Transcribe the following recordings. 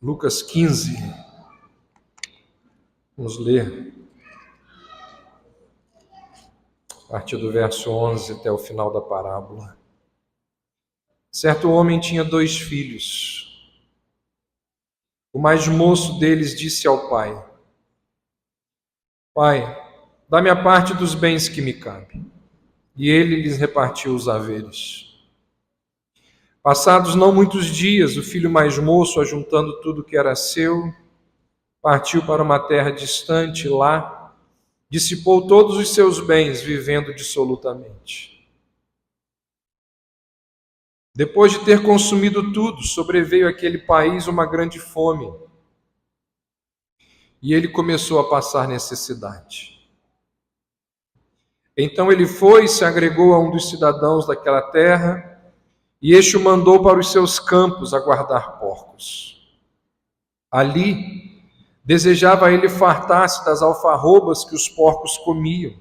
Lucas 15. Vamos ler a partir do verso 11 até o final da parábola. Certo homem tinha 2 filhos. O mais moço deles disse ao pai: Pai, dá-me a parte dos bens que me cabe. E ele lhes repartiu os haveres. Passados não muitos dias, o filho mais moço, ajuntando tudo que era seu, partiu para uma terra distante. Lá dissipou todos os seus bens, vivendo dissolutamente. Depois de ter consumido tudo, sobreveio àquele país uma grande fome, e ele começou a passar necessidade. Então ele foi e se agregou a um dos cidadãos daquela terra, e este o mandou para os seus campos a guardar porcos. Ali desejava ele fartar-se das alfarrobas que os porcos comiam,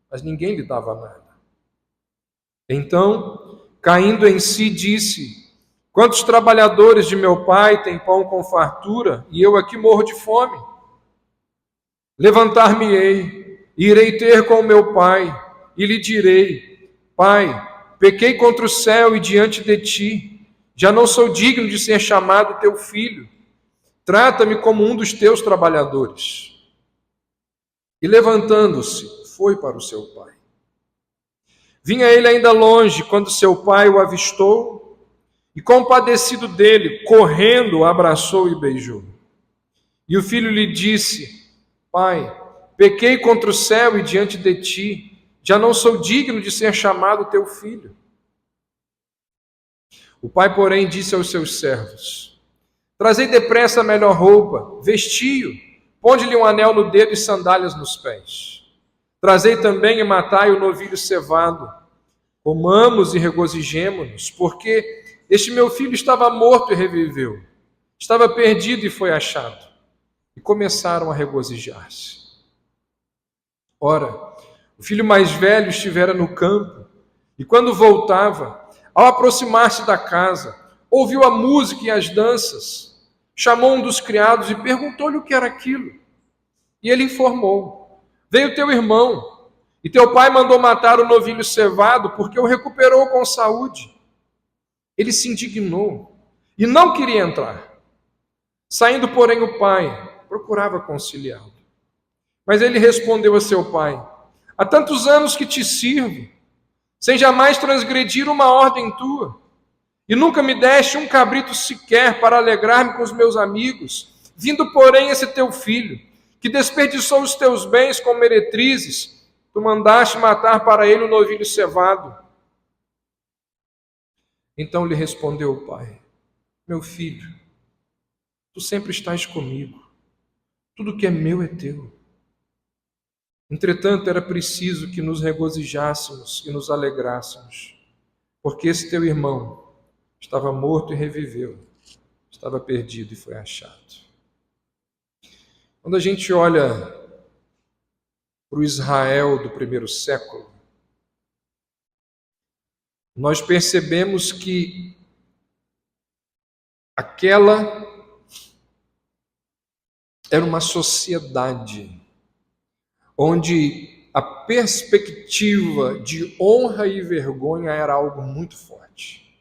mas ninguém lhe dava nada. Então, caindo em si, disse: Quantos trabalhadores de meu pai têm pão com fartura, e eu aqui morro de fome? Levantar-me-ei, e irei ter com meu pai, e lhe direi: Pai, pequei contra o céu e diante de ti, já não sou digno de ser chamado teu filho. Trata-me como um dos teus trabalhadores. E levantando-se, foi para o seu pai. Vinha ele ainda longe, quando seu pai o avistou, e compadecido dele, correndo, o abraçou e beijou. E o filho lhe disse: Pai, pequei contra o céu e diante de ti, já não sou digno de ser chamado teu filho. O pai, porém, disse aos seus servos: Trazei depressa a melhor roupa, vestiu, ponde-lhe um anel no dedo e sandálias nos pés. Trazei também e matai o novilho cevado. Comamos e regozijemo-nos, porque este meu filho estava morto e reviveu, estava perdido e foi achado. E começaram a regozijar-se. Ora, o filho mais velho estivera no campo, e quando voltava, ao aproximar-se da casa, ouviu a música e as danças. Chamou um dos criados e perguntou-lhe o que era aquilo. E ele informou: Veio teu irmão, e teu pai mandou matar o novilho cevado, porque o recuperou com saúde. Ele se indignou e não queria entrar. Saindo, porém, o pai procurava conciliá-lo. Mas ele respondeu a seu pai: Há tantos anos que te sirvo, sem jamais transgredir uma ordem tua, e nunca me deste um cabrito sequer para alegrar-me com os meus amigos. Vindo, porém, esse teu filho, que desperdiçou os teus bens com meretrizes, tu mandaste matar para ele o novilho cevado. Então lhe respondeu o pai: Meu filho, tu sempre estás comigo, tudo que é meu é teu. Entretanto, era preciso que nos regozijássemos e nos alegrássemos, porque esse teu irmão estava morto e reviveu, estava perdido e foi achado. Quando a gente olha para o Israel do primeiro século, nós percebemos que aquela era uma sociedade onde a perspectiva de honra e vergonha era algo muito forte.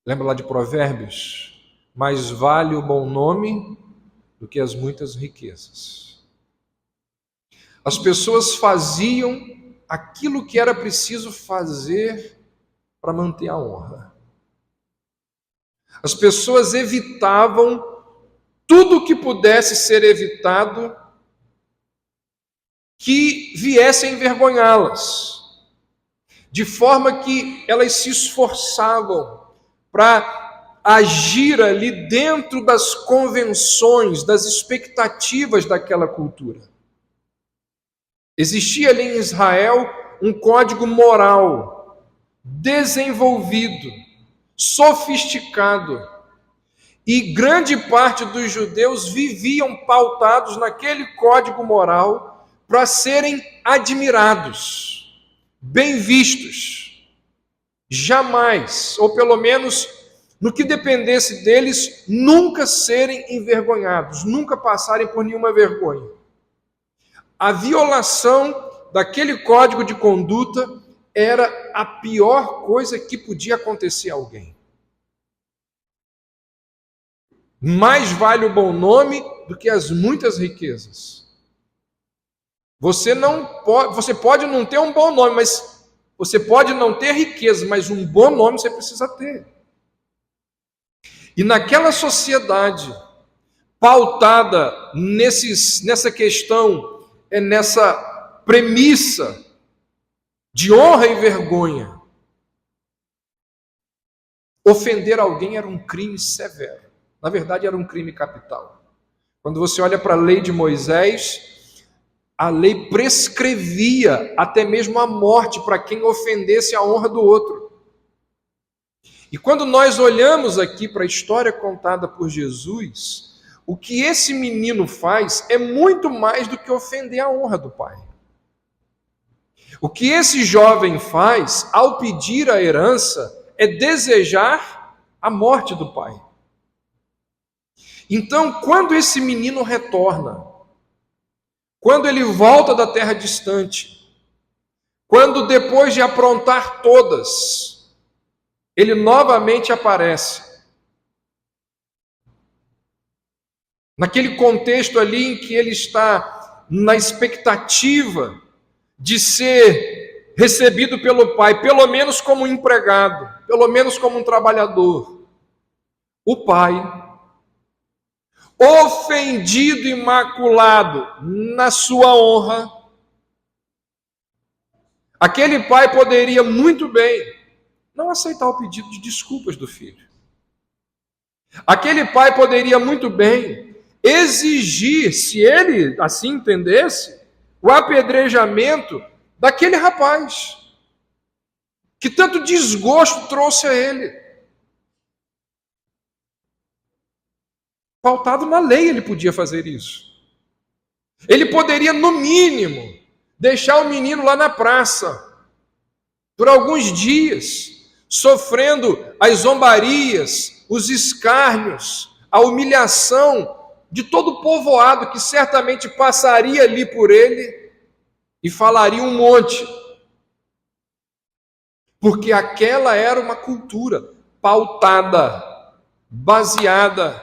Lembra lá de Provérbios? Mais vale o bom nome do que as muitas riquezas. As pessoas faziam aquilo que era preciso fazer para manter a honra. As pessoas evitavam tudo que pudesse ser evitado que viesse a envergonhá-las, de forma que elas se esforçavam para agir ali dentro das convenções, das expectativas daquela cultura. Existia ali em Israel um código moral desenvolvido, sofisticado, e grande parte dos judeus viviam pautados naquele código moral para serem admirados, bem vistos. Jamais, ou pelo menos no que dependesse deles, nunca serem envergonhados, nunca passarem por nenhuma vergonha. A violação daquele código de conduta era a pior coisa que podia acontecer a alguém. Mais vale o bom nome do que as muitas riquezas. Você pode não ter um bom nome, mas você pode não ter riqueza, mas um bom nome você precisa ter. E naquela sociedade pautada nessa questão, nessa premissa de honra e vergonha, ofender alguém era um crime severo. Na verdade, era um crime capital. Quando você olha para a lei de Moisés, a lei prescrevia até mesmo a morte para quem ofendesse a honra do outro. E quando nós olhamos aqui para a história contada por Jesus, o que esse menino faz é muito mais do que ofender a honra do pai. O que esse jovem faz ao pedir a herança é desejar a morte do pai. Então, quando esse menino retorna, quando ele volta da terra distante, quando depois de aprontar todas, ele novamente aparece, naquele contexto ali em que ele está na expectativa de ser recebido pelo pai, pelo menos como um empregado, pelo menos como um trabalhador. O pai, ofendido e maculado na sua honra, aquele pai poderia muito bem não aceitar o pedido de desculpas do filho. Aquele pai poderia muito bem exigir, se ele assim entendesse, o apedrejamento daquele rapaz, que tanto desgosto trouxe a ele. Pautado na lei, ele podia fazer isso. Ele poderia, no mínimo, deixar o menino lá na praça, por alguns dias, sofrendo as zombarias, os escárnios, a humilhação de todo o povoado que certamente passaria ali por ele e falaria um monte. Porque aquela era uma cultura pautada, baseada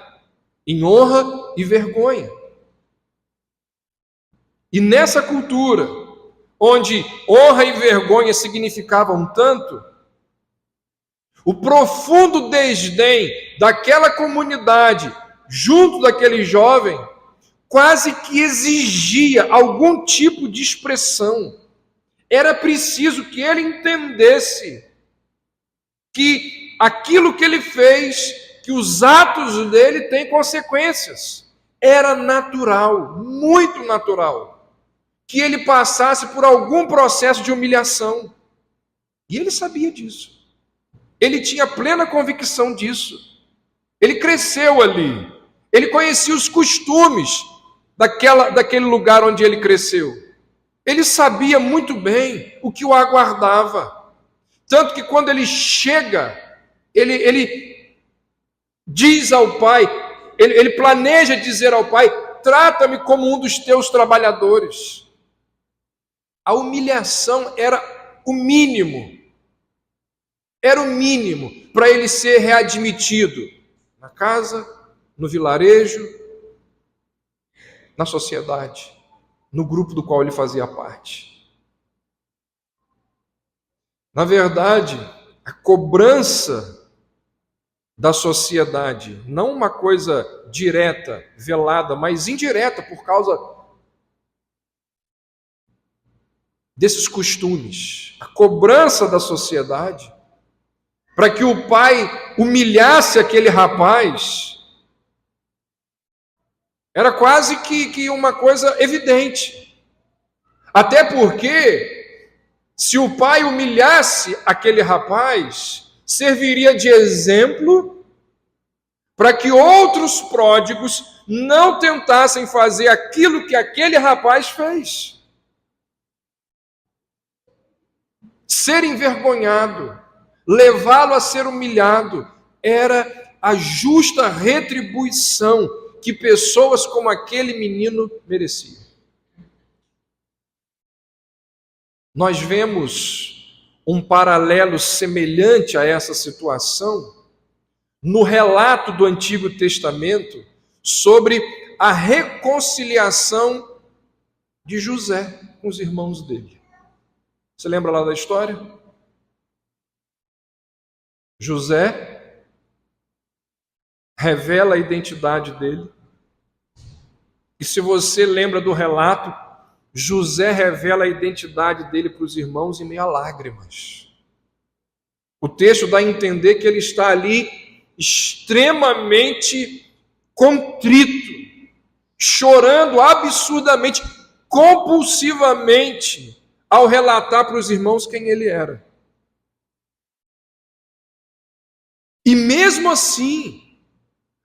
em honra e vergonha. E nessa cultura, onde honra e vergonha significavam tanto, o profundo desdém daquela comunidade, junto daquele jovem, quase que exigia algum tipo de expressão. Era preciso que ele entendesse que aquilo que ele fez, que os atos dele têm consequências. Era natural, muito natural, que ele passasse por algum processo de humilhação. E ele sabia disso. Ele tinha plena convicção disso. Ele cresceu ali. Ele conhecia os costumes daquele lugar onde ele cresceu. Ele sabia muito bem o que o aguardava. Tanto que quando ele chega, ele diz ao pai, ele planeja dizer ao pai: trata-me como um dos teus trabalhadores. A humilhação era o mínimo. Era o mínimo para ele ser readmitido na casa, no vilarejo, na sociedade, no grupo do qual ele fazia parte. Na verdade, a cobrança da sociedade, não uma coisa direta, velada, mas indireta por causa desses costumes. A cobrança da sociedade para que o pai humilhasse aquele rapaz era quase que uma coisa evidente. Até porque, se o pai humilhasse aquele rapaz, serviria de exemplo para que outros pródigos não tentassem fazer aquilo que aquele rapaz fez. Ser envergonhado, levá-lo a ser humilhado, era a justa retribuição que pessoas como aquele menino mereciam. Nós vemos um paralelo semelhante a essa situação no relato do Antigo Testamento sobre a reconciliação de José com os irmãos dele. Você lembra lá da história? José revela a identidade dele. E se você lembra do relato, José revela a identidade dele para os irmãos em meio a lágrimas. O texto dá a entender que ele está ali extremamente contrito, chorando absurdamente, compulsivamente, ao relatar para os irmãos quem ele era. E mesmo assim,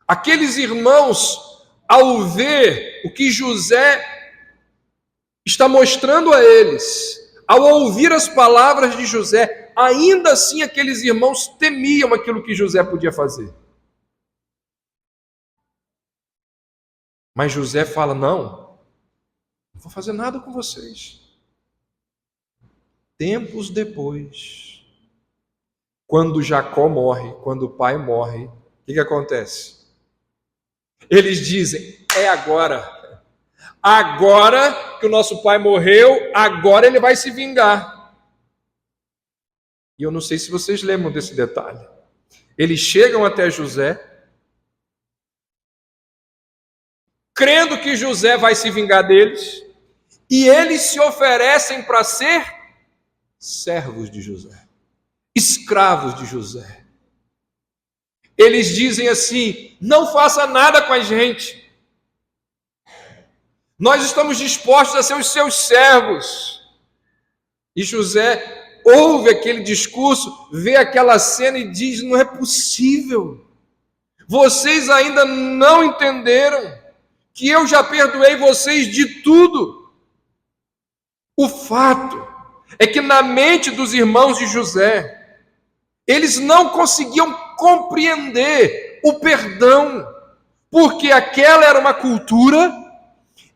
aqueles irmãos, ao ver o que José está mostrando a eles, ao ouvir as palavras de José, ainda assim aqueles irmãos temiam aquilo que José podia fazer. Mas José fala: não vou fazer nada com vocês. Tempos depois, quando Jacó morre, quando o pai morre, o que acontece? Eles dizem: é agora. Agora que o nosso pai morreu, agora ele vai se vingar. E eu não sei se vocês lembram desse detalhe. Eles chegam até José, crendo que José vai se vingar deles, e eles se oferecem para ser servos de José, escravos de José. Eles dizem assim: não faça nada com a gente. Nós estamos dispostos a ser os seus servos. E José ouve aquele discurso, vê aquela cena e diz: não é possível. Vocês ainda não entenderam que eu já perdoei vocês de tudo. O fato é que na mente dos irmãos de José, eles não conseguiam compreender o perdão, porque aquela era uma cultura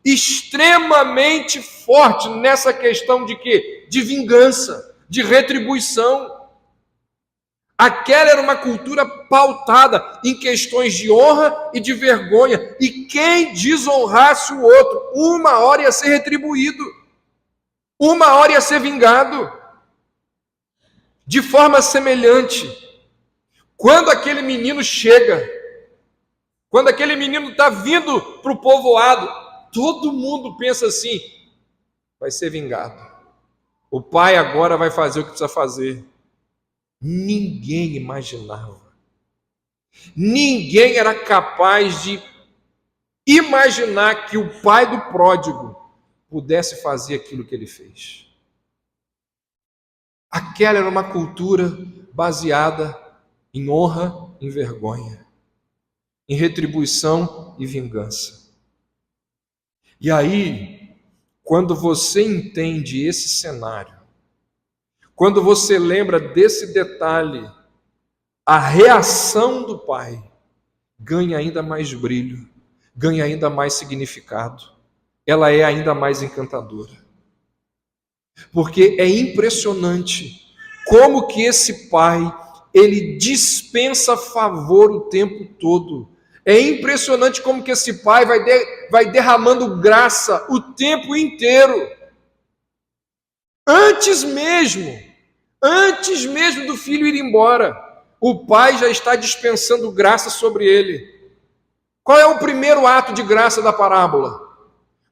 extremamente forte nessa questão de quê? De vingança, de retribuição. Aquela era uma cultura pautada em questões de honra e de vergonha, e quem desonrasse o outro, uma hora ia ser retribuído, uma hora ia ser vingado. De forma semelhante, quando aquele menino chega, quando aquele menino está vindo para o povoado, todo mundo pensa assim: vai ser vingado. O pai agora vai fazer o que precisa fazer. Ninguém imaginava. Ninguém era capaz de imaginar que o pai do pródigo pudesse fazer aquilo que ele fez. Aquela era uma cultura baseada em honra, em vergonha, em retribuição e vingança. E aí, quando você entende esse cenário, quando você lembra desse detalhe, a reação do pai ganha ainda mais brilho, ganha ainda mais significado, ela é ainda mais encantadora. Porque é impressionante como que esse pai, ele dispensa favor o tempo todo. É impressionante como que esse pai vai derramando graça o tempo inteiro. Antes mesmo do filho ir embora, o pai já está dispensando graça sobre ele. Qual é o primeiro ato de graça da parábola?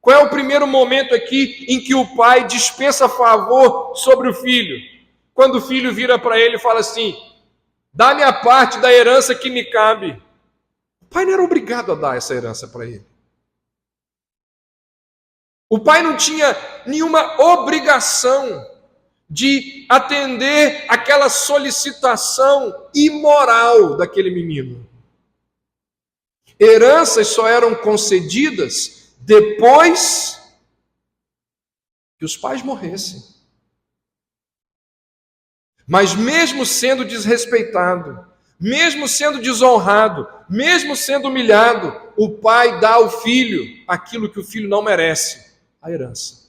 Qual é o primeiro momento aqui em que o pai dispensa favor sobre o filho? Quando o filho vira para ele e fala assim: dá-me a parte da herança que me cabe. O pai não era obrigado a dar essa herança para ele. O pai não tinha nenhuma obrigação de atender aquela solicitação imoral daquele menino. Heranças só eram concedidas depois que os pais morressem. Mas mesmo sendo desrespeitado, mesmo sendo desonrado, mesmo sendo humilhado, o pai dá ao filho aquilo que o filho não merece, a herança.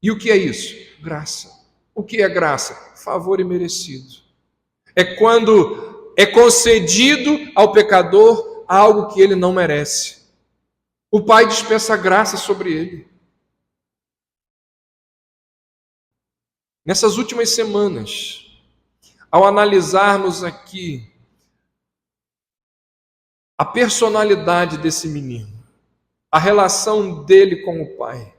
E o que é isso? Graça. O que é graça? Favor imerecido. É quando é concedido ao pecador algo que ele não merece. O pai dispensa graça sobre ele. Nessas últimas semanas, ao analisarmos aqui a personalidade desse menino, a relação dele com o pai,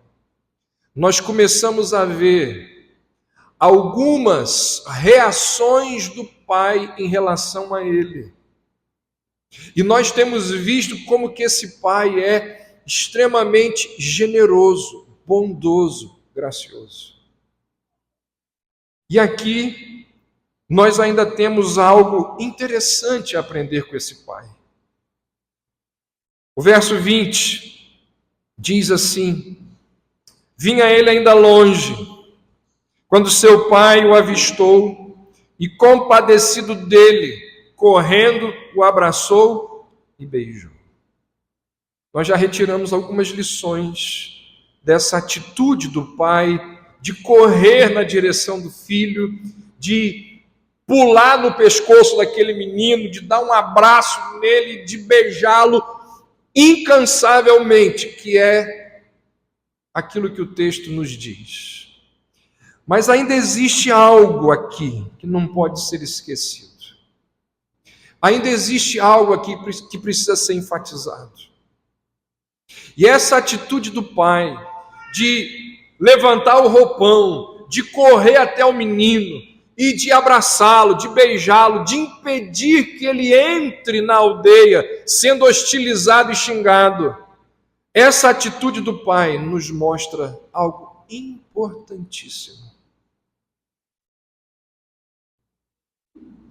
nós começamos a ver algumas reações do pai em relação a ele. E nós temos visto como que esse pai é extremamente generoso, bondoso, gracioso. E aqui nós ainda temos algo interessante a aprender com esse pai. O verso 20 diz assim: vinha ele ainda longe, quando seu pai o avistou, e compadecido dele, correndo, o abraçou e beijou. Nós já retiramos algumas lições dessa atitude do pai, de correr na direção do filho, de pular no pescoço daquele menino, de dar um abraço nele, de beijá-lo incansavelmente, que é aquilo que o texto nos diz. Mas ainda existe algo aqui que não pode ser esquecido. Ainda existe algo aqui que precisa ser enfatizado. E essa atitude do pai de levantar o roupão, de correr até o menino e de abraçá-lo, de beijá-lo, de impedir que ele entre na aldeia sendo hostilizado e xingado. Essa atitude do pai nos mostra algo importantíssimo.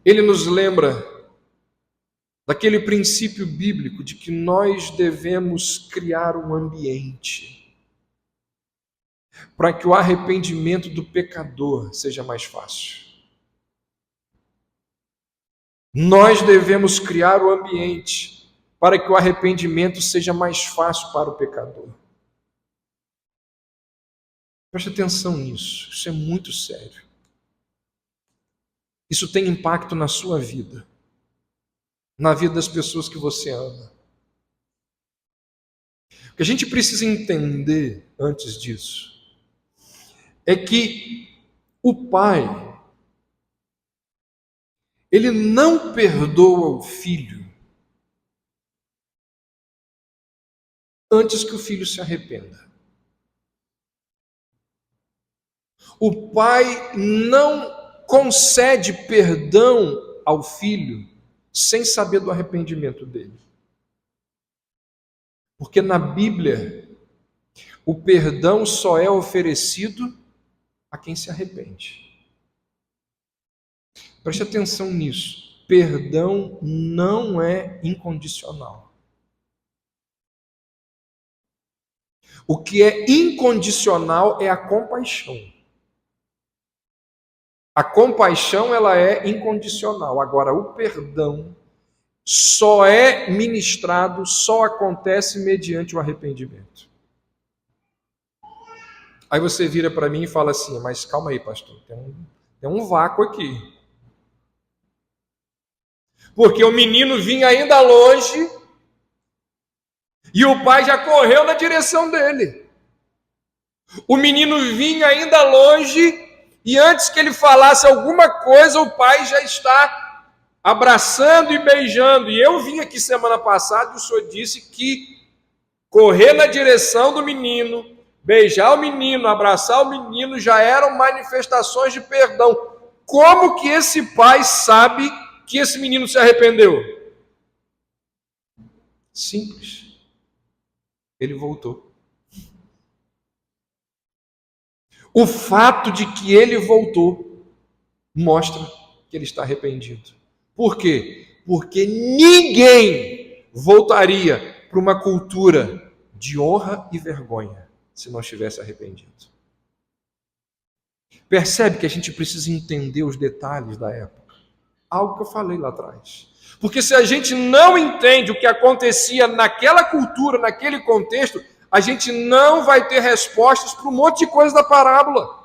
Ele nos lembra daquele princípio bíblico de que nós devemos criar um ambiente para que o arrependimento do pecador seja mais fácil. Nós devemos criar o ambiente para que o arrependimento seja mais fácil para o pecador. Preste atenção nisso, isso é muito sério. Isso tem impacto na sua vida, na vida das pessoas que você ama. O que a gente precisa entender antes disso é que o pai, ele não perdoa o filho antes que o filho se arrependa. O pai não concede perdão ao filho sem saber do arrependimento dele. Porque na Bíblia, o perdão só é oferecido a quem se arrepende. Preste atenção nisso. Perdão não é incondicional. O que é incondicional é a compaixão. A compaixão, ela é incondicional. Agora, o perdão só é ministrado, só acontece mediante o arrependimento. Aí você vira para mim e fala assim: mas calma aí, pastor, tem um vácuo aqui. Porque o menino vinha ainda longe e o pai já correu na direção dele. O menino vinha ainda longe e antes que ele falasse alguma coisa, o pai já está abraçando e beijando. E eu vim aqui semana passada e o senhor disse que correr na direção do menino, beijar o menino, abraçar o menino, já eram manifestações de perdão. Como que esse pai sabe que esse menino se arrependeu? Simples. Ele voltou. O fato de que ele voltou mostra que ele está arrependido. Por quê? Porque ninguém voltaria para uma cultura de honra e vergonha se não estivesse arrependido. Percebe que a gente precisa entender os detalhes da época. Algo que eu falei lá atrás. Porque se a gente não entende o que acontecia naquela cultura, naquele contexto, a gente não vai ter respostas para um monte de coisa da parábola.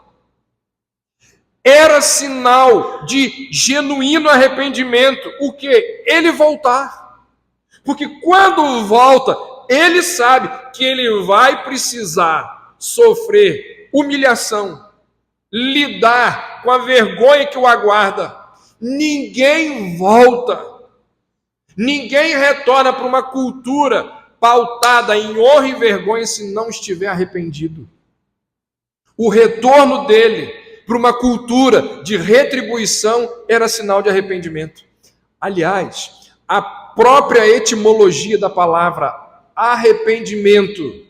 Era sinal de genuíno arrependimento o quê? Ele voltar. Porque quando volta, ele sabe que ele vai precisar sofrer humilhação, lidar com a vergonha que o aguarda. Ninguém volta. Ninguém retorna para uma cultura pautada em honra e vergonha se não estiver arrependido. O retorno dele para uma cultura de retribuição era sinal de arrependimento. Aliás, a própria etimologia da palavra arrependimento.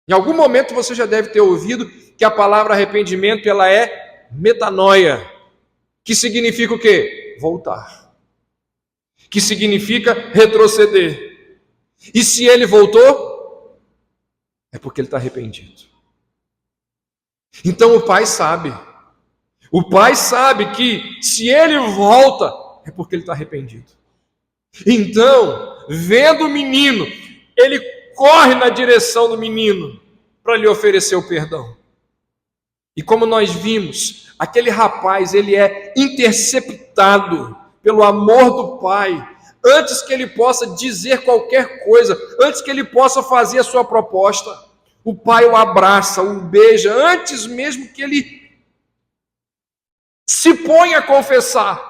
Em algum momento você já deve ter ouvido que a palavra arrependimento ela é metanoia, que significa o quê? Voltar. Que significa retroceder. E se ele voltou, é porque ele está arrependido. Então o pai sabe. O pai sabe que se ele volta, é porque ele está arrependido. Então, vendo o menino, ele corre na direção do menino para lhe oferecer o perdão. E como nós vimos, aquele rapaz, ele é interceptado pelo amor do pai, antes que ele possa dizer qualquer coisa, antes que ele possa fazer a sua proposta. O pai o abraça, o beija, antes mesmo que ele se ponha a confessar.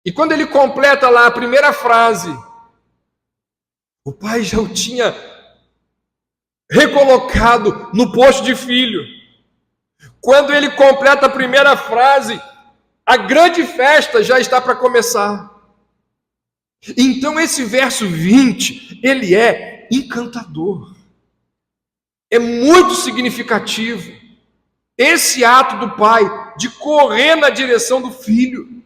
E quando ele completa lá a primeira frase, o pai já o tinha recolocado no posto de filho. Quando ele completa a primeira frase, a grande festa já está para começar. Então esse verso 20, ele é encantador. É muito significativo. Esse ato do pai de correr na direção do filho.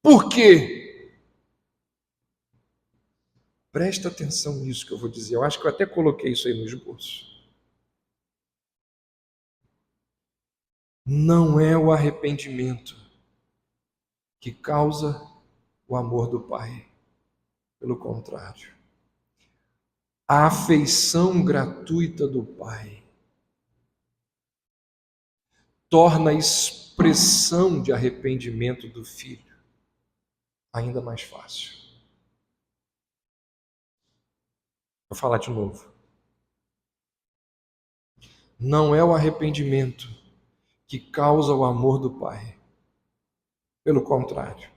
Por quê? Presta atenção nisso que eu vou dizer. Eu acho que eu até coloquei isso aí no esboço. Não é o arrependimento que causa o amor do pai. Pelo contrário. A afeição gratuita do pai torna a expressão de arrependimento do filho ainda mais fácil. Vou falar de novo. Não é o arrependimento que causa o amor do pai. Pelo contrário.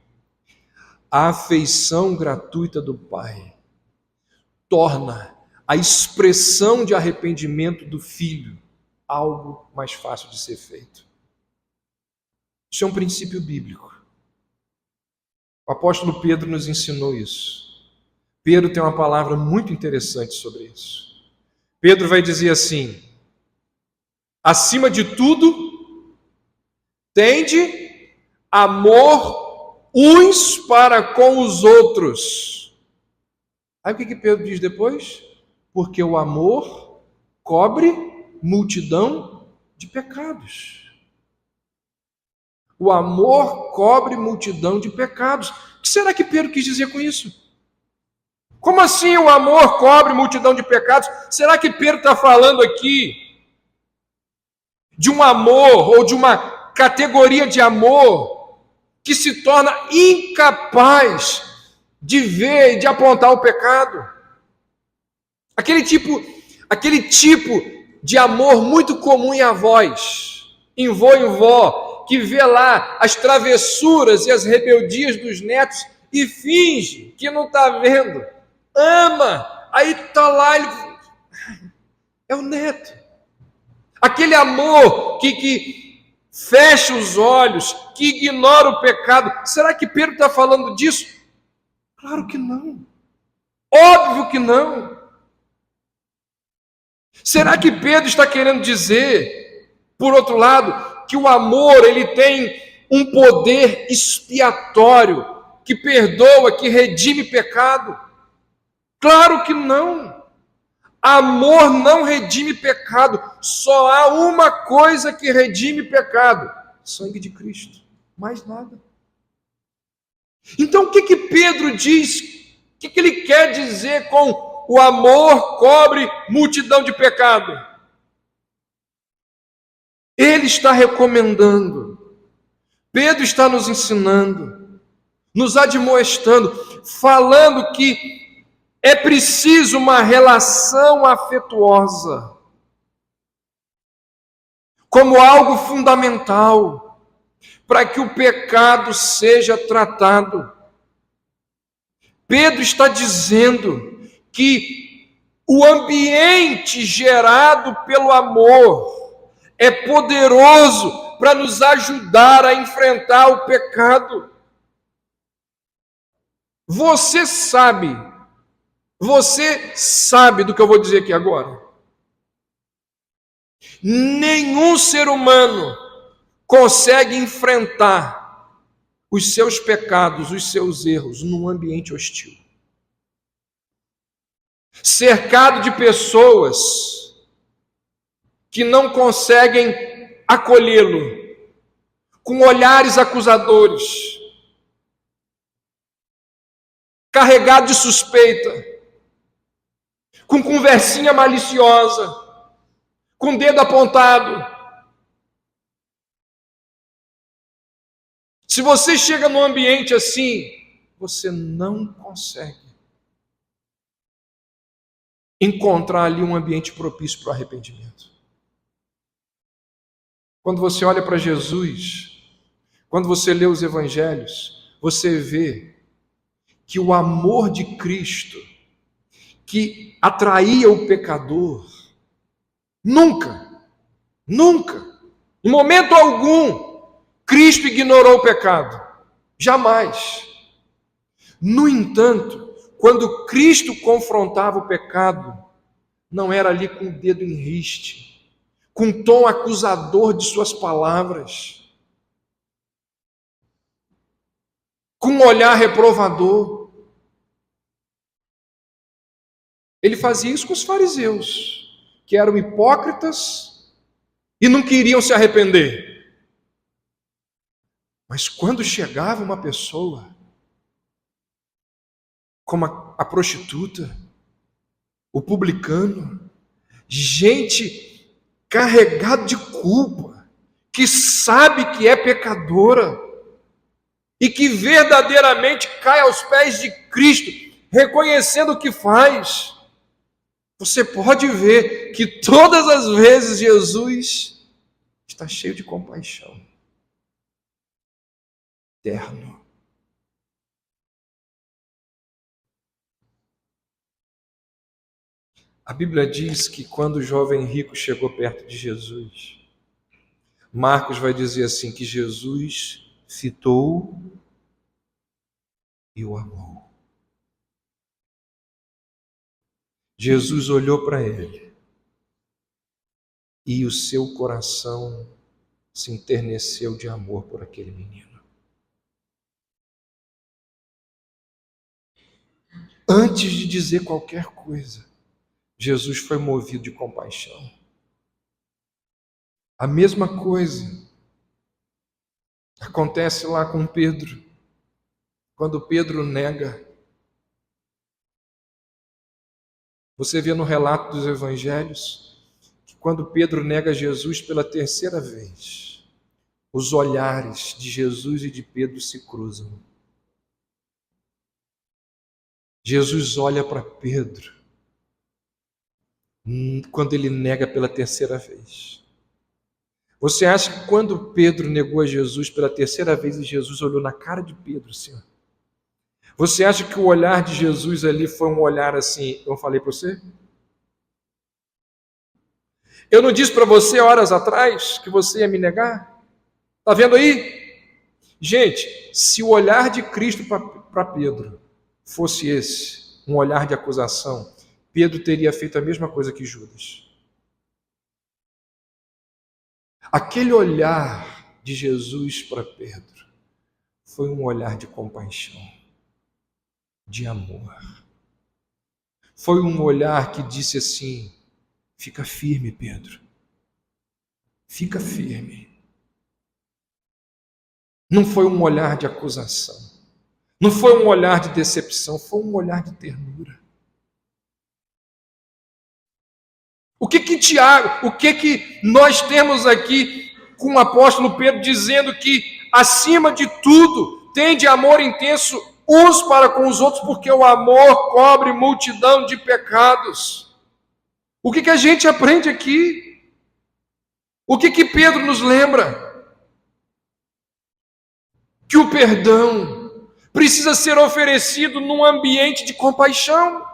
A afeição gratuita do pai torna a expressão de arrependimento do filho algo mais fácil de ser feito. Isso é um princípio bíblico. O apóstolo Pedro nos ensinou isso. Pedro tem uma palavra muito interessante sobre isso. Pedro vai dizer assim: acima de tudo, tende amor uns para com os outros. Aí o que Pedro diz depois? Porque o amor cobre multidão de pecados. O amor cobre multidão de pecados. O que será que Pedro quis dizer com isso? Como assim o amor cobre multidão de pecados? Será que Pedro está falando aqui de um amor ou de uma categoria de amor que se torna incapaz de ver e de apontar o pecado? Aquele tipo de amor muito comum em avós, em vó, que vê lá as travessuras e as rebeldias dos netos e finge que não está vendo. Ama, aí está lá, ele é o neto. Aquele amor que fecha os olhos, que ignora o pecado. Será que Pedro está falando disso? Claro que não. Óbvio que não. Será que Pedro está querendo dizer, por outro lado, que o amor ele tem um poder expiatório, que perdoa, que redime pecado? Claro que não. Amor não redime pecado. Só há uma coisa que redime pecado: Sangue de Cristo, mais nada. Então o que Pedro diz? O que ele quer dizer com o amor cobre multidão de pecado? Ele está recomendando, Pedro está nos ensinando, nos admoestando, falando que é preciso uma relação afetuosa como algo fundamental para que o pecado seja tratado. Pedro está dizendo que o ambiente gerado pelo amor é poderoso para nos ajudar a enfrentar o pecado. Você sabe do que eu vou dizer aqui agora. Nenhum ser humano consegue enfrentar os seus pecados, os seus erros, num ambiente hostil. Cercado de pessoas que não conseguem acolhê-lo, com olhares acusadores, carregado de suspeita, com conversinha maliciosa, com dedo apontado. Se você chega num ambiente assim, você não consegue encontrar ali um ambiente propício para o arrependimento. Quando você olha para Jesus, quando você lê os evangelhos, você vê que o amor de Cristo, que atraía o pecador, nunca, em momento algum, Cristo ignorou o pecado. Jamais. No entanto, quando Cristo confrontava o pecado, não era ali com o dedo em riste, com um tom acusador de suas palavras, com um olhar reprovador. Ele fazia isso com os fariseus, que eram hipócritas e não queriam se arrepender. Mas quando chegava uma pessoa, como a prostituta, o publicano, gente carregada de culpa, que sabe que é pecadora e que verdadeiramente cai aos pés de Cristo, reconhecendo o que faz, você pode ver que todas as vezes Jesus está cheio de compaixão, terno. A Bíblia diz que quando o jovem rico chegou perto de Jesus, Marcos vai dizer assim, que Jesus fitou e o amou. Jesus olhou para ele e o seu coração se enterneceu de amor por aquele menino. Antes de dizer qualquer coisa, Jesus foi movido de compaixão. A mesma coisa acontece lá com Pedro, quando Pedro nega. Você vê no relato dos evangelhos que quando Pedro nega Jesus pela terceira vez, os olhares de Jesus e de Pedro se cruzam. Jesus olha para Pedro quando ele nega pela terceira vez. Você acha que quando Pedro negou a Jesus pela terceira vez e Jesus olhou na cara de Pedro, assim, você acha que o olhar de Jesus ali foi um olhar assim, eu falei para você? Eu não disse para você horas atrás que você ia me negar? Está vendo aí? Gente, se o olhar de Cristo para Pedro fosse esse, um olhar de acusação, Pedro teria feito a mesma coisa que Judas. Aquele olhar de Jesus para Pedro foi um olhar de compaixão, de amor. Foi um olhar que disse assim, fica firme, Pedro. Fica firme. Não foi um olhar de acusação, não foi um olhar de decepção, foi um olhar de ternura. O que nós temos aqui com o apóstolo Pedro dizendo que, acima de tudo, tende amor intenso uns para com os outros, porque o amor cobre multidão de pecados. O que a gente aprende aqui? O que Pedro nos lembra? Que o perdão precisa ser oferecido num ambiente de compaixão.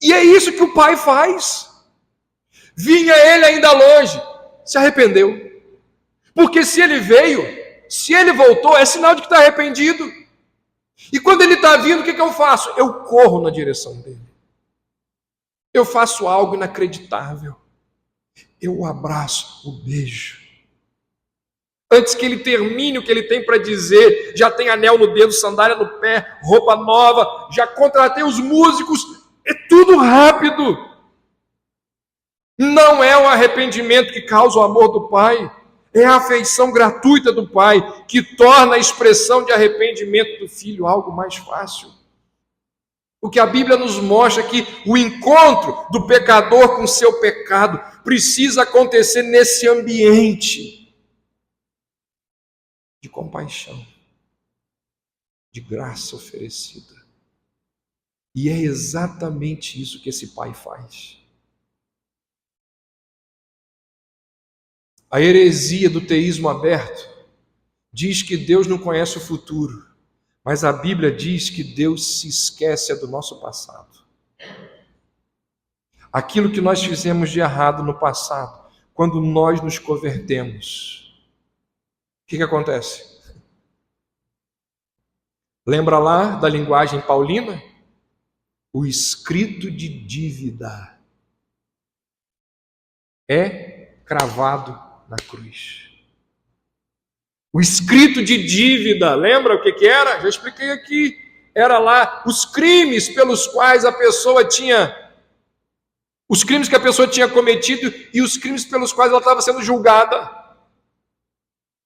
E é isso que o Pai faz. Vinha ele ainda longe, se arrependeu. Porque se ele veio, se ele voltou, é sinal de que está arrependido. E quando ele está vindo, o que eu faço? Eu corro na direção dele. Eu faço algo inacreditável. Eu o abraço, o beijo. Antes que ele termine o que ele tem para dizer, já tem anel no dedo, sandália no pé, roupa nova, já contratei os músicos, é tudo rápido. Não é o arrependimento que causa o amor do Pai, é a afeição gratuita do Pai que torna a expressão de arrependimento do Filho algo mais fácil. O que a Bíblia nos mostra é que o encontro do pecador com seu pecado precisa acontecer nesse ambiente de compaixão, de graça oferecida. E é exatamente isso que esse Pai faz. A heresia do teísmo aberto diz que Deus não conhece o futuro, mas a Bíblia diz que Deus se esquece do nosso passado. Aquilo que nós fizemos de errado no passado, quando nós nos convertemos, o que acontece? Lembra lá da linguagem paulina? O escrito de dívida é cravado na cruz. O escrito de dívida, lembra o que era? Já expliquei aqui. Era lá os crimes pelos quais a pessoa tinha, os crimes que a pessoa tinha cometido e os crimes pelos quais ela estava sendo julgada.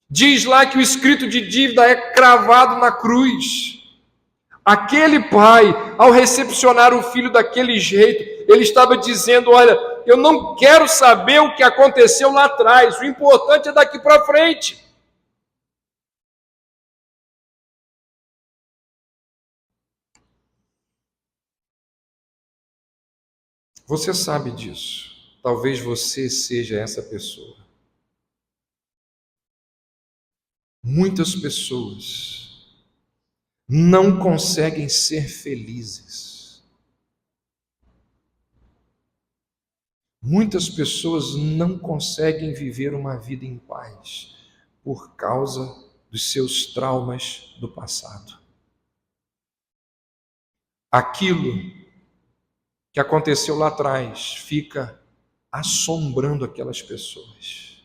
Diz lá que o escrito de dívida é cravado na cruz. Aquele pai, ao recepcionar o filho daquele jeito, ele estava dizendo: olha, eu não quero saber o que aconteceu lá atrás, o importante é daqui para frente. Você sabe disso. Talvez você seja essa pessoa. Muitas pessoas não conseguem ser felizes. Muitas pessoas não conseguem viver uma vida em paz por causa dos seus traumas do passado. Aquilo que aconteceu lá atrás fica assombrando aquelas pessoas.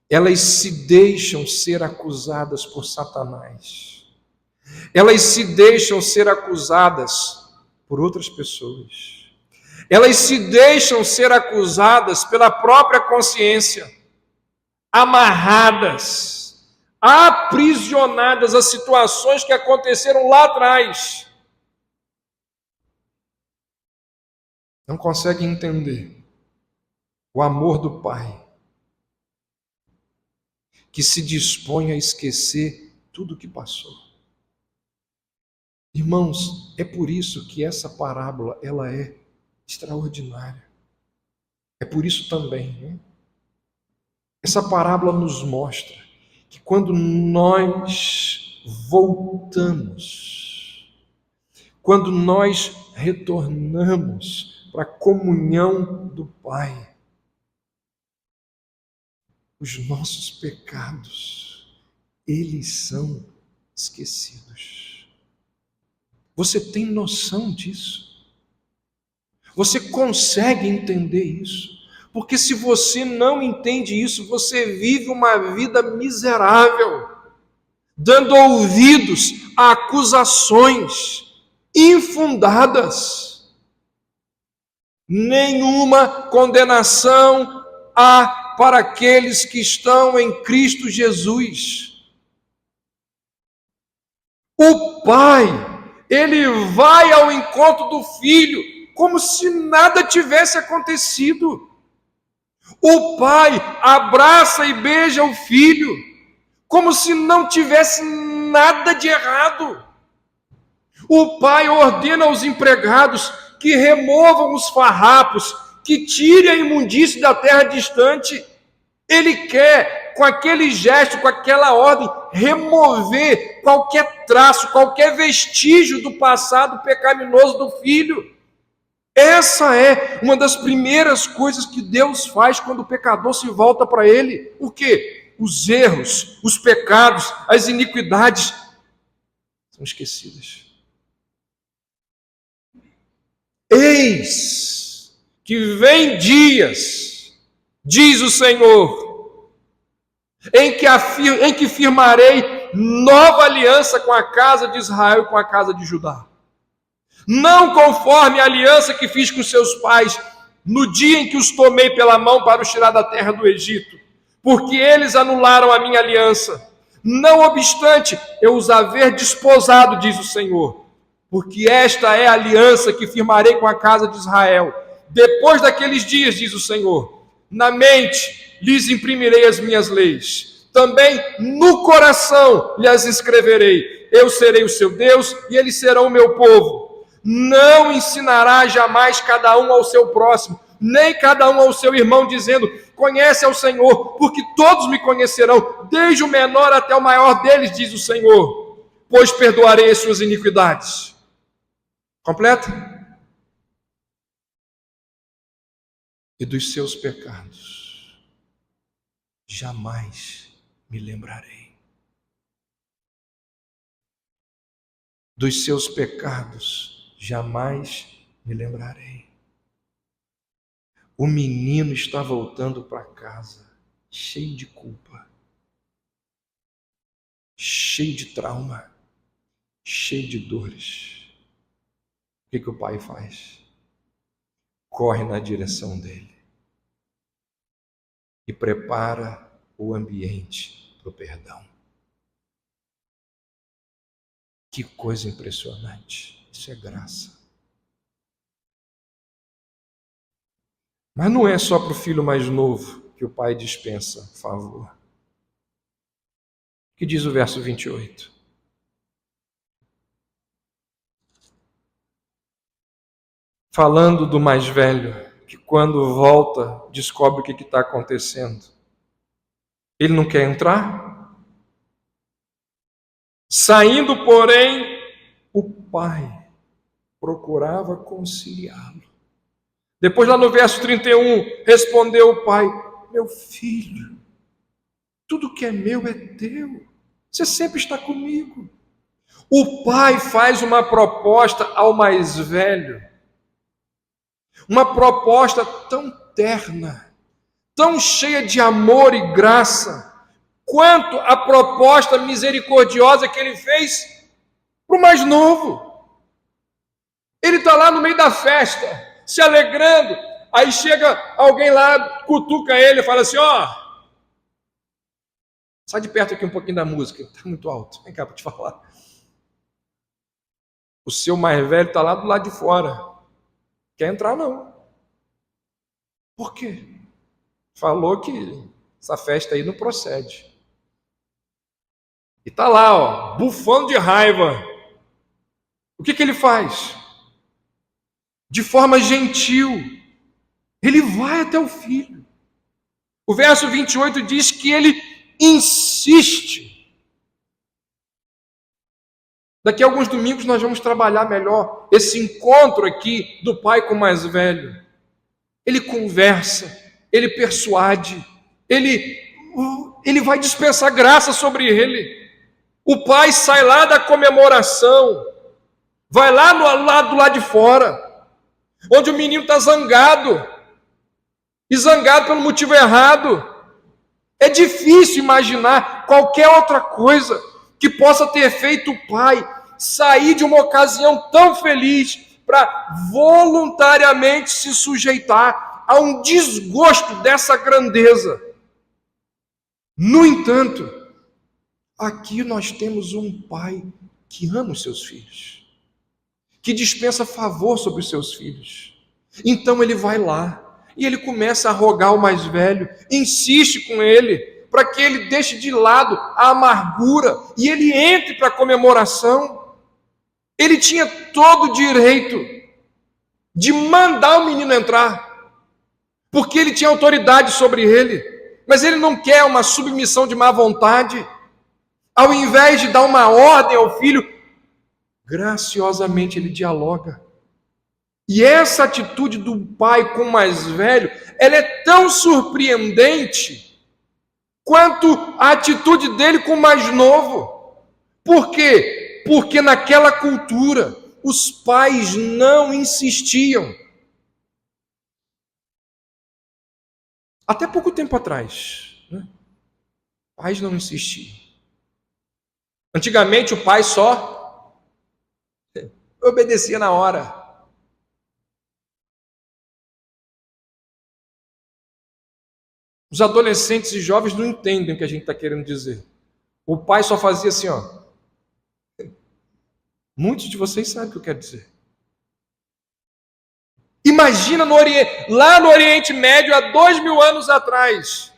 Elas se deixam ser acusadas por Satanás. Elas se deixam ser acusadas por outras pessoas. Elas se deixam ser acusadas pela própria consciência, amarradas, aprisionadas a situações que aconteceram lá atrás. Não conseguem entender o amor do Pai, que se dispõe a esquecer tudo o que passou. Irmãos, é por isso que essa parábola ela é extraordinária. É por isso também, né? Essa parábola nos mostra que quando nós voltamos, quando nós retornamos para a comunhão do Pai, os nossos pecados, eles são esquecidos. Você tem noção disso? Você consegue entender isso? Porque se você não entende isso, você vive uma vida miserável, dando ouvidos a acusações infundadas. Nenhuma condenação há para aqueles que estão em Cristo Jesus. O Pai, Ele vai ao encontro do Filho, como se nada tivesse acontecido. O Pai abraça e beija o Filho, como se não tivesse nada de errado. O Pai ordena aos empregados que removam os farrapos, que tirem a imundície da terra distante. Ele quer, com aquele gesto, com aquela ordem, remover qualquer traço, qualquer vestígio do passado pecaminoso do filho. Essa é uma das primeiras coisas que Deus faz quando o pecador se volta para Ele. O quê? Os erros, os pecados, as iniquidades são esquecidas. Eis que vem dias, diz o Senhor, em que firmarei nova aliança com a casa de Israel e com a casa de Judá. Não conforme a aliança que fiz com seus pais no dia em que os tomei pela mão para os tirar da terra do Egito, porque eles anularam a minha aliança. Não obstante eu os haver desposado, diz o Senhor, porque esta é a aliança que firmarei com a casa de Israel. Depois daqueles dias, diz o Senhor, na mente lhes imprimirei as minhas leis, também no coração lhes escreverei. Eu serei o seu Deus e eles serão o meu povo. Não ensinará jamais cada um ao seu próximo, nem cada um ao seu irmão, dizendo, conhece ao Senhor, porque todos me conhecerão, desde o menor até o maior deles, diz o Senhor, pois perdoarei as suas iniquidades. Completa? E dos seus pecados jamais me lembrarei. Dos seus pecados jamais me lembrarei. O menino está voltando para casa, cheio de culpa, cheio de trauma, cheio de dores. O que o pai faz? Corre na direção dele e prepara o ambiente para o perdão. Que coisa impressionante! Isso é graça. Mas não é só para o filho mais novo que o pai dispensa favor. O que diz o verso 28? Falando do mais velho, que quando volta, descobre o que está acontecendo. Ele não quer entrar? Saindo, porém, o pai procurava conciliá-lo. Depois, lá no verso 31, respondeu o pai, meu filho, tudo que é meu é teu, você sempre está comigo. O pai faz uma proposta ao mais velho, uma proposta tão terna, tão cheia de amor e graça, quanto a proposta misericordiosa que ele fez para o mais novo. Ele está lá no meio da festa, se alegrando, aí chega alguém lá, cutuca ele e fala assim, ó, sai de perto aqui um pouquinho da música, está muito alto, vem cá para te falar. O seu mais velho está lá do lado de fora, quer entrar não. Por quê? Falou que essa festa aí não procede. E está lá, ó, bufando de raiva. O que ele faz? De forma gentil, ele vai até o filho. O verso 28 diz que ele insiste. Daqui a alguns domingos nós vamos trabalhar melhor esse encontro aqui do pai com o mais velho. Ele conversa, ele persuade, ele vai dispensar graça sobre ele. O pai sai lá da comemoração, vai lá do lado de fora, onde o menino está zangado, e zangado pelo motivo errado. É difícil imaginar qualquer outra coisa que possa ter feito o pai sair de uma ocasião tão feliz para voluntariamente se sujeitar a um desgosto dessa grandeza. No entanto, aqui nós temos um pai que ama os seus filhos, que dispensa favor sobre os seus filhos. Então ele vai lá e ele começa a rogar ao mais velho, insiste com ele, para que ele deixe de lado a amargura e ele entre para a comemoração. Ele tinha todo o direito de mandar o menino entrar, porque ele tinha autoridade sobre ele, mas ele não quer uma submissão de má vontade. Ao invés de dar uma ordem ao filho, graciosamente ele dialoga. E essa atitude do pai com o mais velho, ela é tão surpreendente quanto a atitude dele com o mais novo. Por quê? Porque naquela cultura, os pais não insistiam. Até pouco tempo atrás, né? Pais não insistiam. Antigamente o pai só obedecia na hora. Os adolescentes e jovens não entendem o que a gente está querendo dizer. O pai só fazia assim, ó. Muitos de vocês sabem o que eu quero dizer. Imagina lá no Oriente Médio, há 2000 anos atrás,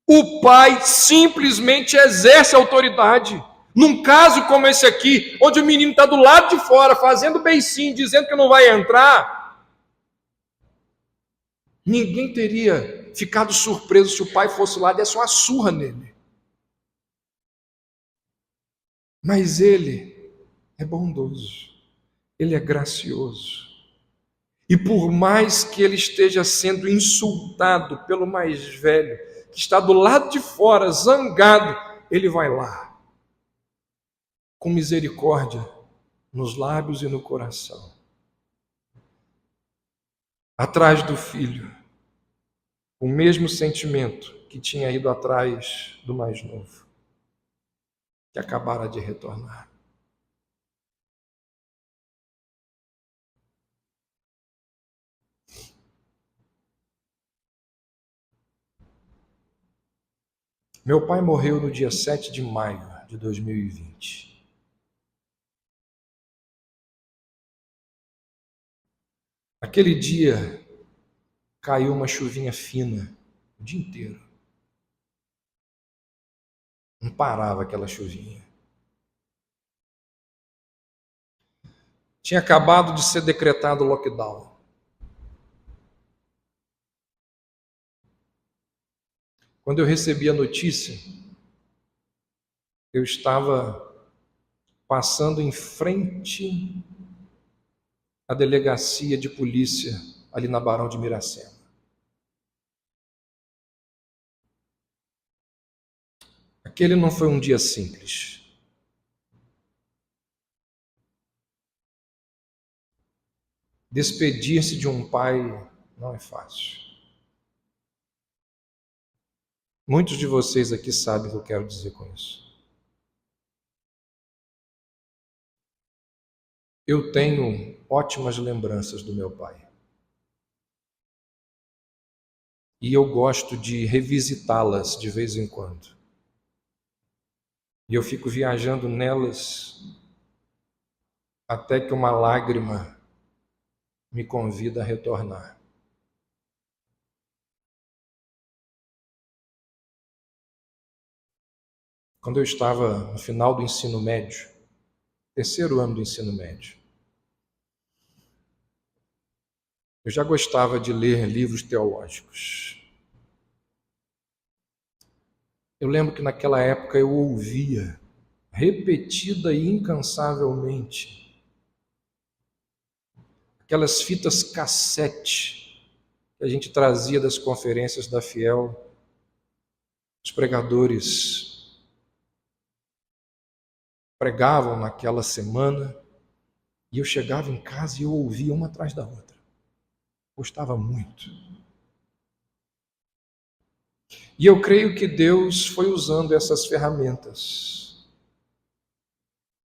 o pai simplesmente exerce autoridade. Num caso como esse aqui, onde o menino está do lado de fora, fazendo beicinho, dizendo que não vai entrar, ninguém teria ficado surpreso se o pai fosse lá e desse uma surra nele. Mas ele é bondoso, ele é gracioso. E por mais que ele esteja sendo insultado pelo mais velho, que está do lado de fora, zangado, ele vai lá, com misericórdia nos lábios e no coração, atrás do filho, o mesmo sentimento que tinha ido atrás do mais novo, que acabara de retornar. Meu pai morreu no dia 7 de maio de 2020. Aquele dia caiu uma chuvinha fina o dia inteiro. Não parava aquela chuvinha. Tinha acabado de ser decretado o lockdown. Quando eu recebi a notícia, eu estava passando em frente à delegacia de polícia ali na Barão de Miracema. Aquele não foi um dia simples. Despedir-se de um pai não é fácil. Muitos de vocês aqui sabem o que eu quero dizer com isso. Eu tenho ótimas lembranças do meu pai. E eu gosto de revisitá-las de vez em quando. E eu fico viajando nelas até que uma lágrima me convida a retornar. Quando eu estava no final do ensino médio, terceiro ano do ensino médio, eu já gostava de ler livros teológicos. Eu lembro que naquela época eu ouvia, repetida e incansavelmente, aquelas fitas cassete que a gente trazia das conferências da Fiel, os pregadores pregavam naquela semana, e eu chegava em casa e eu ouvia uma atrás da outra. Gostava muito. E eu creio que Deus foi usando essas ferramentas.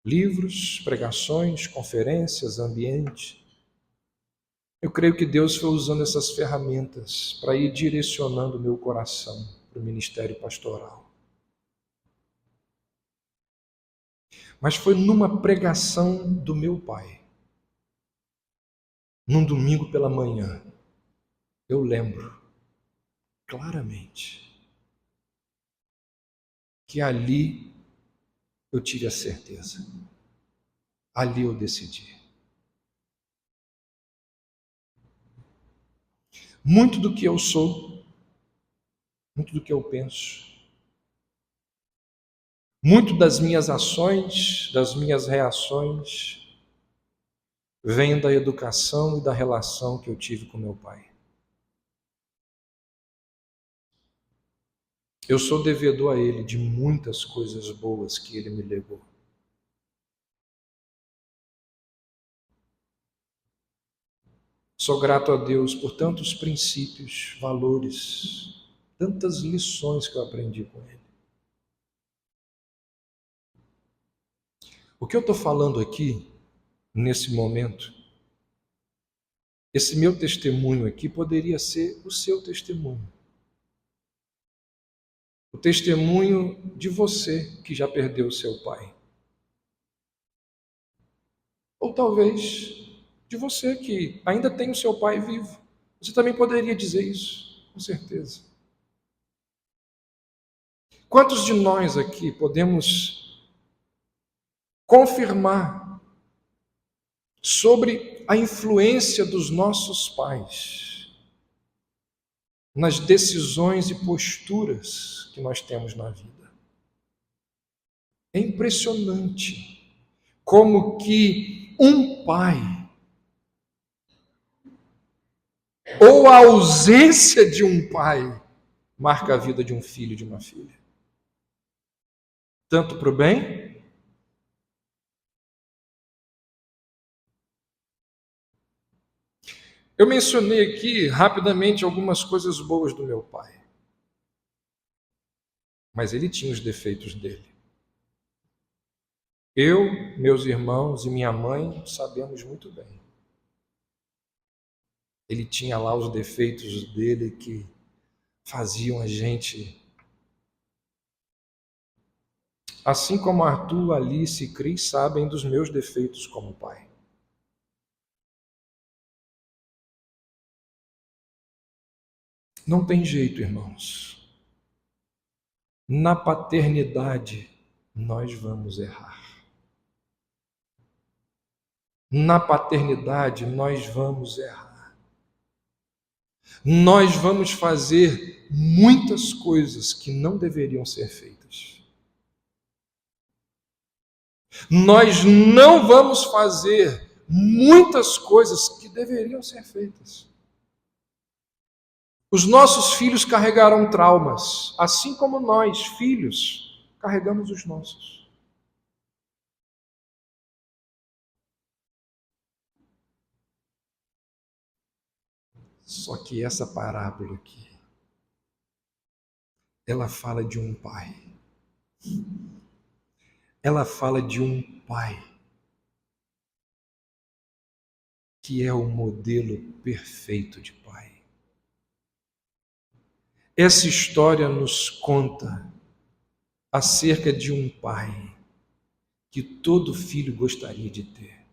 Livros, pregações, conferências, ambiente, Eu creio que Deus foi usando essas ferramentas para ir direcionando o meu coração para o ministério pastoral. Mas foi numa pregação do meu pai, num domingo pela manhã, eu lembro claramente que ali eu tive a certeza, ali eu decidi. Muito do que eu sou, muito do que eu penso, muito das minhas ações, das minhas reações, vem da educação e da relação que eu tive com meu pai. Eu sou devedor a ele de muitas coisas boas que ele me legou. Sou grato a Deus por tantos princípios, valores, tantas lições que eu aprendi com ele. O que eu estou falando aqui, nesse momento, esse meu testemunho aqui poderia ser o seu testemunho. O testemunho de você que já perdeu o seu pai. Ou talvez de você que ainda tem o seu pai vivo. Você também poderia dizer isso, com certeza. Quantos de nós aqui podemos confirmar sobre a influência dos nossos pais nas decisões e posturas que nós temos na vida? É impressionante como que um pai, ou a ausência de um pai, marca a vida de um filho e de uma filha. Tanto para o bem, eu mencionei aqui rapidamente algumas coisas boas do meu pai, mas ele tinha os defeitos dele. Eu, meus irmãos e minha mãe sabemos muito bem. Ele tinha lá os defeitos dele que faziam a gente, assim como Arthur, Alice e Cris sabem dos meus defeitos como pai. Não tem jeito, irmãos. Na paternidade, nós vamos errar. Na paternidade, nós vamos errar. Nós vamos fazer muitas coisas que não deveriam ser feitas. Nós não vamos fazer muitas coisas que deveriam ser feitas. Os nossos filhos carregarão traumas, assim como nós, filhos, carregamos os nossos. Só que essa parábola aqui, ela fala de um pai. Ela fala de um pai que é o modelo perfeito de pai. Essa história nos conta acerca de um pai que todo filho gostaria de ter.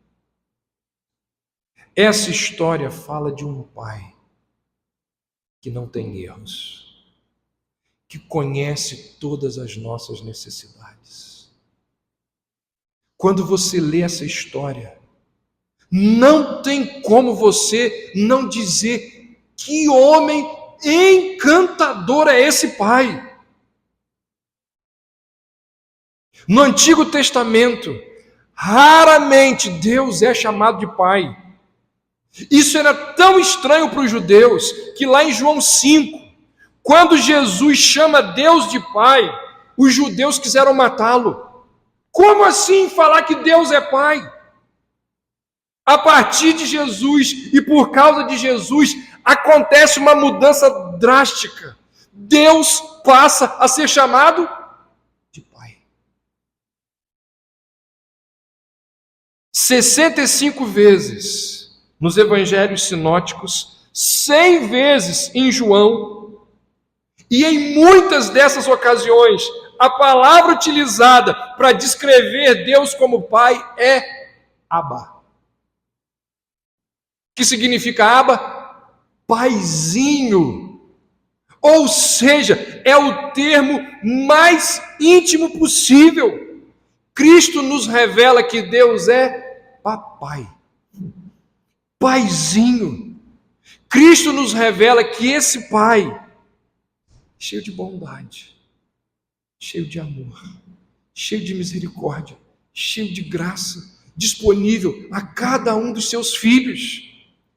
Essa história fala de um pai que não tem erros, que conhece todas as nossas necessidades. Quando você lê essa história, não tem como você não dizer que homem encantador é esse pai. No Antigo Testamento, raramente Deus é chamado de pai. Isso era tão estranho para os judeus que lá em João 5, quando Jesus chama Deus de pai, os judeus quiseram matá-lo. Como assim falar que Deus é pai? A partir de Jesus e por causa de Jesus, acontece uma mudança drástica. Deus passa a ser chamado de pai. 65 vezes nos evangelhos sinóticos, 100 vezes em João, e em muitas dessas ocasiões, a palavra utilizada para descrever Deus como Pai é Abba. Que significa Abba? Paizinho. Ou seja, é o termo mais íntimo possível. Cristo nos revela que Deus é papai, paizinho. Cristo nos revela que esse pai, cheio de bondade, cheio de amor, cheio de misericórdia, cheio de graça, disponível a cada um dos seus filhos.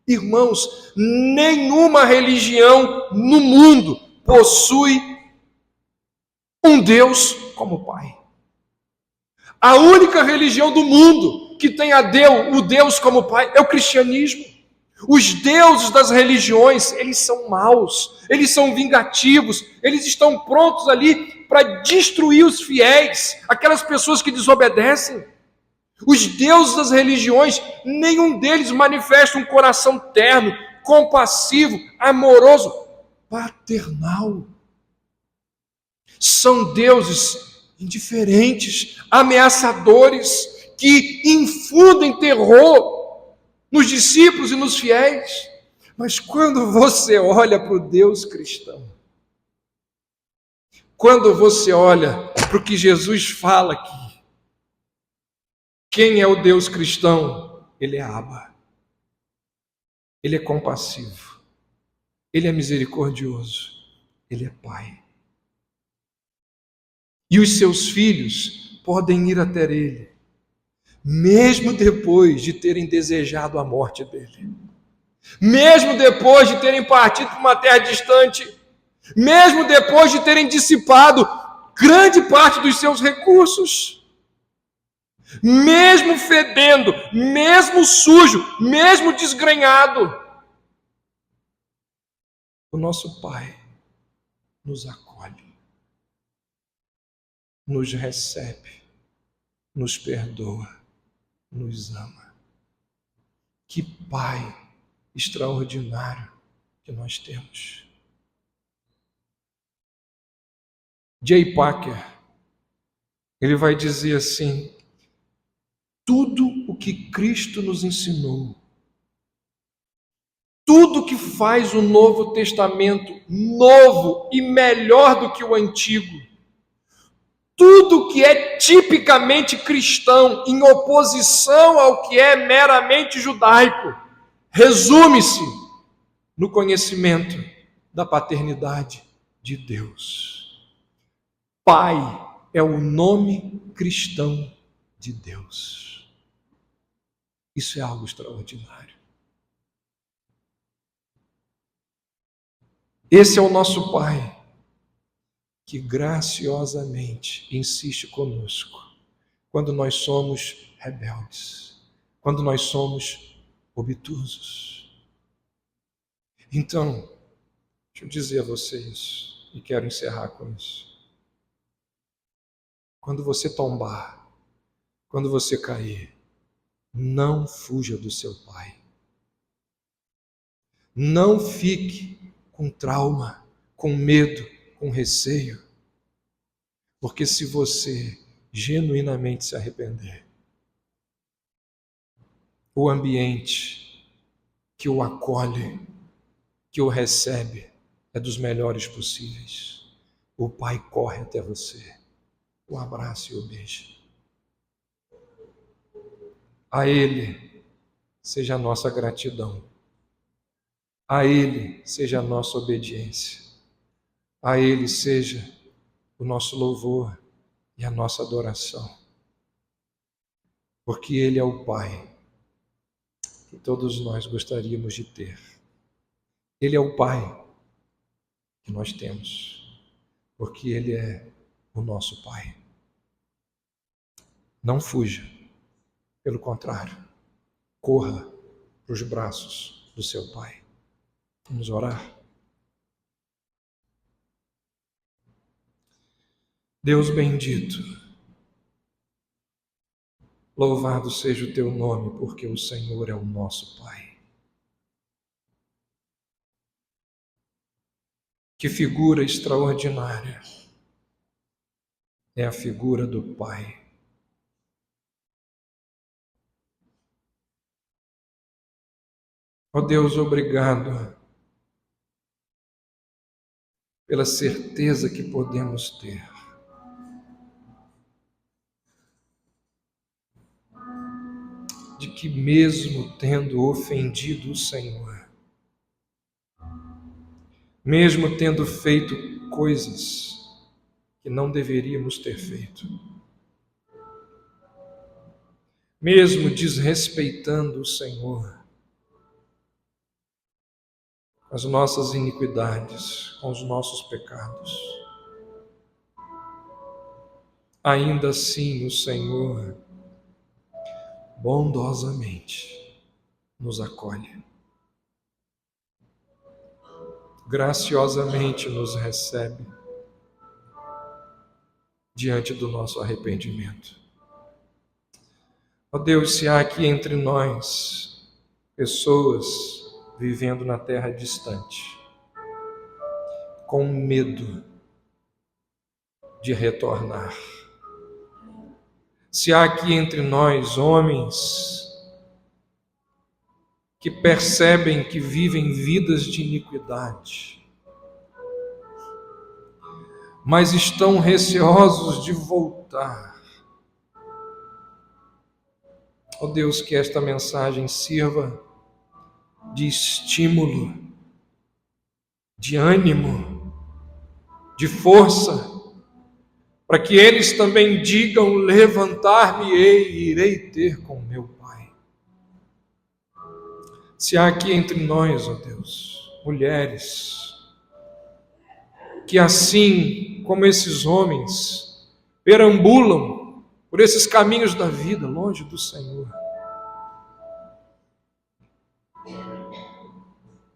Irmãos, nenhuma religião no mundo possui um Deus como Pai. A única religião do mundo que tem o Deus como Pai é o cristianismo. Os deuses das religiões, eles são maus, eles são vingativos, eles estão prontos ali para destruir os fiéis, aquelas pessoas que desobedecem. Os deuses das religiões, nenhum deles manifesta um coração terno, compassivo, amoroso, paternal. São deuses indiferentes, ameaçadores, que infundem terror nos discípulos e nos fiéis. Mas quando você olha para o Deus cristão, quando você olha para o que Jesus fala aqui, quem é o Deus cristão? Ele é Abba. Ele é compassivo. Ele é misericordioso. Ele é Pai. E os seus filhos podem ir até Ele, mesmo depois de terem desejado a morte dele. Mesmo depois de terem partido para uma terra distante. Mesmo depois de terem dissipado grande parte dos seus recursos. Mesmo fedendo, mesmo sujo, mesmo desgrenhado, o nosso Pai nos acolhe, nos recebe, nos perdoa, nos ama. Que Pai extraordinário que nós temos. J. Packer, ele vai dizer assim: tudo o que Cristo nos ensinou, tudo que faz o Novo Testamento novo e melhor do que o Antigo, tudo que é tipicamente cristão, em oposição ao que é meramente judaico, resume-se no conhecimento da paternidade de Deus. Pai é o nome cristão de Deus. Isso é algo extraordinário. Esse é o nosso Pai, que graciosamente insiste conosco quando nós somos rebeldes, quando nós somos obtusos. Então, deixa eu dizer a vocês, e quero encerrar com isso. Quando você tombar, quando você cair, não fuja do seu Pai. Não fique com trauma, com medo, com receio. Porque se você genuinamente se arrepender, o ambiente que o acolhe, que o recebe, é dos melhores possíveis. O Pai corre até você, o abraça e o beija. A Ele seja a nossa gratidão. A Ele seja a nossa obediência. A Ele seja o nosso louvor e a nossa adoração. Porque Ele é o Pai que todos nós gostaríamos de ter. Ele é o Pai que nós temos, porque Ele é o nosso Pai. Não fuja, pelo contrário, corra para os braços do seu Pai. Vamos orar? Deus bendito, louvado seja o teu nome, porque o Senhor é o nosso Pai. Que figura extraordinária é a figura do Pai. Ó Deus, obrigado pela certeza que podemos ter de que, mesmo tendo ofendido o Senhor, mesmo tendo feito coisas que não deveríamos ter feito, mesmo desrespeitando o Senhor, as nossas iniquidades, com os nossos pecados, ainda assim o Senhor bondosamente nos acolhe, graciosamente nos recebe diante do nosso arrependimento. Ó Deus, se há aqui entre nós pessoas vivendo na terra distante, com medo de retornar, se há aqui entre nós homens que percebem que vivem vidas de iniquidade, mas estão receosos de voltar, ó Deus, que esta mensagem sirva de estímulo, de ânimo, de força, para que eles também digam: levantar-me-ei e irei ter com meu Pai. Se há aqui entre nós, ó Deus, mulheres, que assim como esses homens perambulam por esses caminhos da vida, longe do Senhor,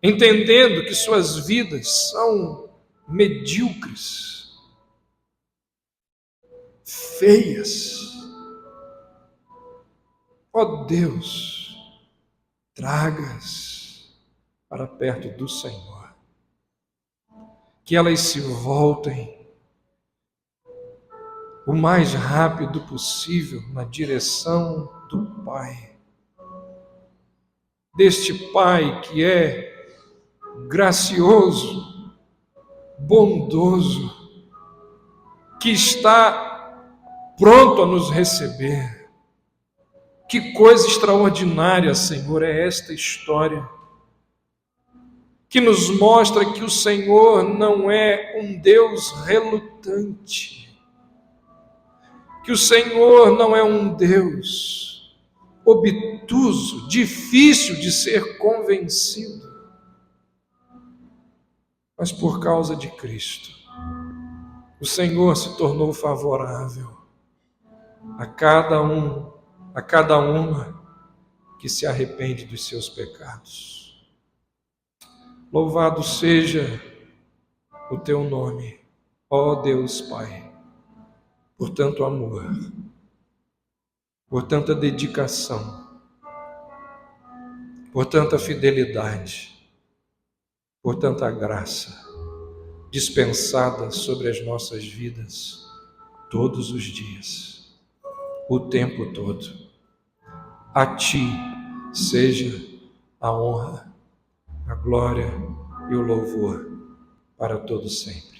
entendendo que suas vidas são medíocres, feias, ó Deus, traga-as para perto do Senhor, que elas se voltem o mais rápido possível na direção do Pai, deste Pai que é gracioso, bondoso, que está pronto a nos receber. Que coisa extraordinária, Senhor, é esta história, que nos mostra que o Senhor não é um Deus relutante, que o Senhor não é um Deus obtuso, difícil de ser convencido, mas por causa de Cristo, o Senhor se tornou favorável a cada um, a cada uma que se arrepende dos seus pecados. Louvado seja o teu nome, ó Deus Pai, por tanto amor, por tanta dedicação, por tanta fidelidade, por tanta graça dispensada sobre as nossas vidas todos os dias, o tempo todo. A Ti seja a honra, a glória e o louvor para todo sempre.